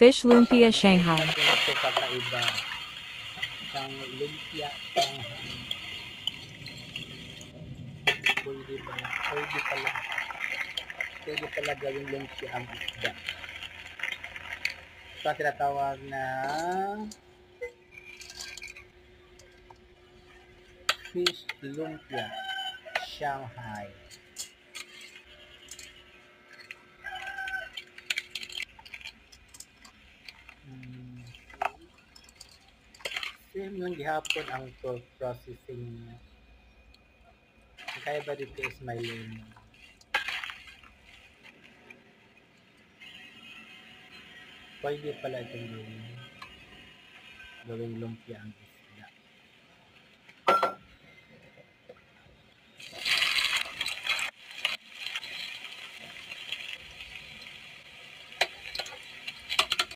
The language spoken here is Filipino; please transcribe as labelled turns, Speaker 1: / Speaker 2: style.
Speaker 1: Fish Lumpia Shanghai.
Speaker 2: Ito kakaiba. Isang lumpia Shanghai. Pwede ba? Pwede pala. Pwede pala gawing lumpia ang isda. Ito ang tinatawag na fish lumpia Shanghai. Same lang gihapon ang processing niya. Kaya ba dito is may lemon? Pwede pala itong gawing lumpia ang isda.